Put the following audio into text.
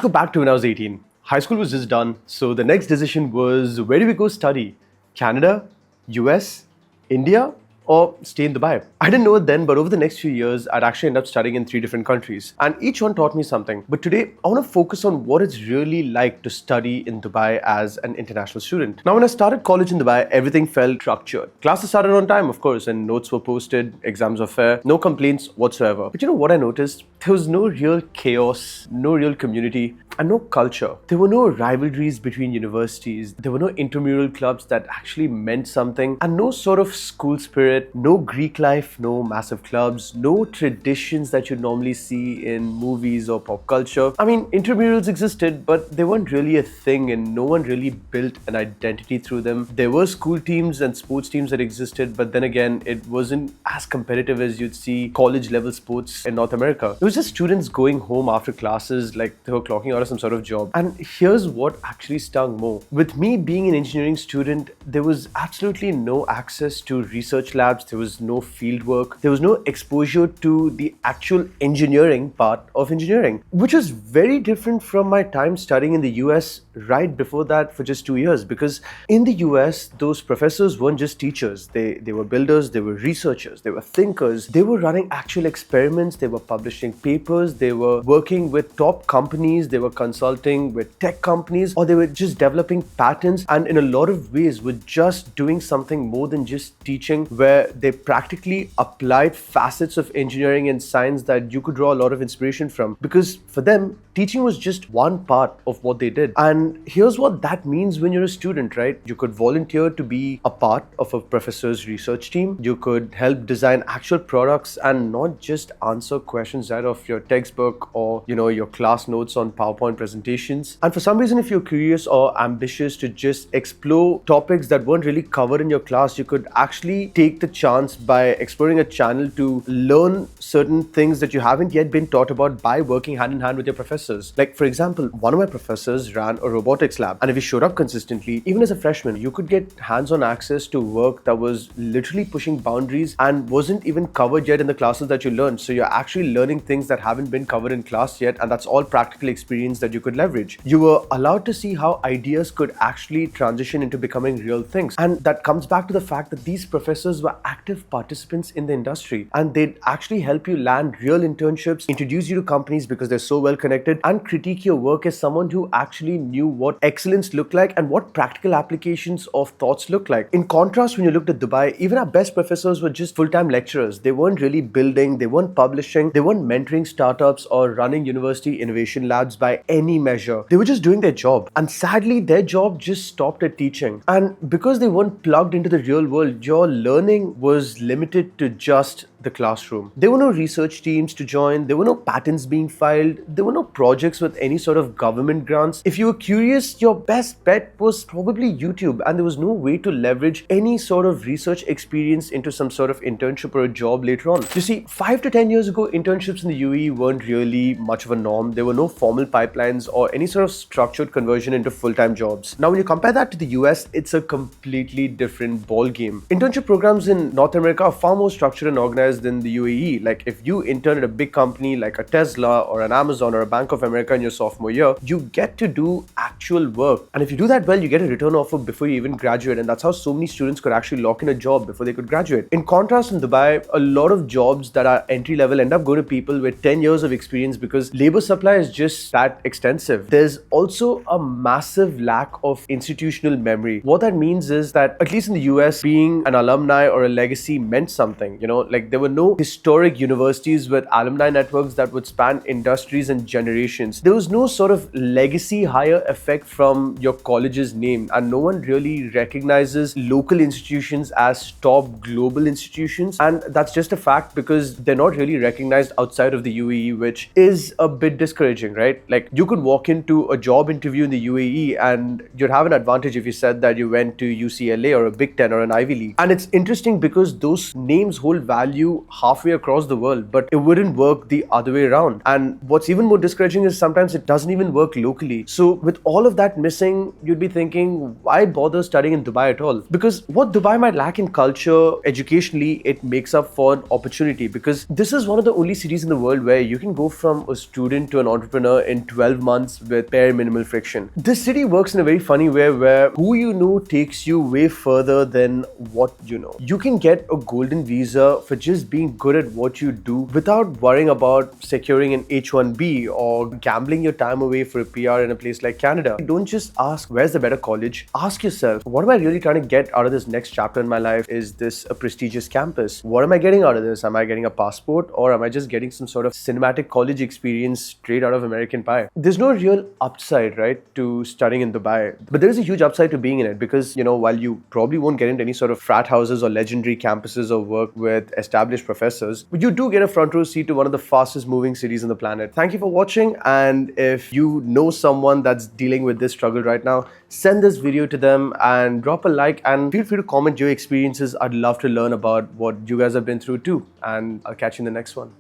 Let's go back to when I was 18. High school was just done, so the next decision was where do we go study? Canada, US, India, or stay in Dubai? I didn't know it then, but over the next few years, I'd actually end up studying in 3 different countries, and each one taught me something. But today, I want to focus on what it's really like to study in Dubai as an international student. Now, when I started college in Dubai, everything felt structured. Classes started on time, of course, and notes were posted, exams were fair, no complaints whatsoever. But you know what I noticed? There was no real chaos, no real community, and no culture. There were no rivalries between universities. There were no intramural clubs that actually meant something, and no sort of school spirit, no Greek life, no massive clubs, no traditions that you normally see in movies or pop culture. I mean, intramurals existed, but they weren't really a thing, and no one really built an identity through them. There were school teams and sports teams that existed, but then again, it wasn't as competitive as you'd see college level sports in North America. It was just students going home after classes like they were clocking out of some sort of job. And here's what actually stung more. With me being an engineering student, there was absolutely no access to research labs, there was no field work, there was no exposure to the actual engineering part of engineering, which was very different from my time studying in the US right before that for just 2 years. Because in the US, those professors weren't just teachers, they were builders, they were researchers, they were thinkers, they were running actual experiments, they were publishing papers, they were working with top companies, they were consulting with tech companies, or they were just developing patents, and in a lot of ways were just doing something more than just teaching, where they practically applied facets of engineering and science that you could draw a lot of inspiration from. Because for them, teaching was just one part of what they did. And here's what that means when you're a student, right? You could volunteer to be a part of a professor's research team. You could help design actual products and not just answer questions out of your textbook or, your class notes on PowerPoint presentations. And for some reason, if you're curious or ambitious to just explore topics that weren't really covered in your class, you could actually take the chance by exploring a channel to learn certain things that you haven't yet been taught about by working hand in hand with your professors. Like, for example, one of my professors ran a robotics lab, and if you showed up consistently, even as a freshman, you could get hands-on access to work that was literally pushing boundaries and wasn't even covered yet in the classes that you learned. So you're actually learning things that haven't been covered in class yet, and that's all practical experience that you could leverage. You were allowed to see how ideas could actually transition into becoming real things. And that comes back to the fact that these professors were active participants in the industry, and they'd actually help you land real internships, introduce you to companies because they're so well connected, and critique your work as someone who actually knew what excellence looked like and what practical applications of thoughts look like. In contrast, when you looked at Dubai, even our best professors were just full-time lecturers. They weren't really building, they weren't publishing, they weren't mentoring startups or running university innovation labs by any measure. They were just doing their job. And sadly, their job just stopped at teaching. And because they weren't plugged into the real world, your learning was limited to just the classroom. There were no research teams to join, there were no patents being filed, there were no projects with any sort of government grants. If you were curious, your best bet was probably YouTube, and there was no way to leverage any sort of research experience into some sort of internship or a job later on. You see, 5 to 10 years ago, internships in the UAE weren't really much of a norm. There were no formal pipelines or any sort of structured conversion into full-time jobs. Now, when you compare that to the US, it's a completely different ball game. Internship programs in North America are far more structured and organized than the UAE. Like, if you intern at a big company like a Tesla or an Amazon or a Bank of America in your sophomore year, you get to do actual work. And if you do that well, you get a return offer before you even graduate. And that's how so many students could actually lock in a job before they could graduate. In contrast, in Dubai, a lot of jobs that are entry level end up going to people with 10 years of experience because labor supply is just that extensive. There's also a massive lack of institutional memory. What that means is that, at least in the US, being an alumni or a legacy meant something. Like, there were no historic universities with alumni networks that would span industries and generations. There was no sort of legacy hire effect from your college's name, and no one really recognizes local institutions as top global institutions. And that's just a fact because they're not really recognized outside of the UAE, which is a bit discouraging, right? Like, you could walk into a job interview in the UAE and you'd have an advantage if you said that you went to UCLA or a Big Ten or an Ivy League. And it's interesting because those names hold value halfway across the world, but it wouldn't work the other way around. And what's even more discouraging is sometimes it doesn't even work locally. So with all all of that missing, you'd be thinking, why bother studying in Dubai at all? Because what Dubai might lack in culture, educationally, it makes up for an opportunity, because this is one of the only cities in the world where you can go from a student to an entrepreneur in 12 months with bare minimal friction. This city works in a very funny way where who you know takes you way further than what you know. You can get a golden visa for just being good at what you do without worrying about securing an H1B or gambling your time away for a PR in a place like Canada. Don't just ask where's the better college. Ask yourself, what am I really trying to get out of this next chapter in my life? Is this a prestigious campus? What am I getting out of this? Am I getting a passport, or am I just getting some sort of cinematic college experience straight out of American Pie? There's no real upside, right, to studying in Dubai. But there is a huge upside to being in it, because, while you probably won't get into any sort of frat houses or legendary campuses or work with established professors, you do get a front row seat to one of the fastest moving cities on the planet. Thank you for watching, and if you know someone that's dealing with this struggle right now, send this video to them and drop a like, and feel free to comment your experiences. I'd love to learn about what you guys have been through too, and I'll catch you in the next one.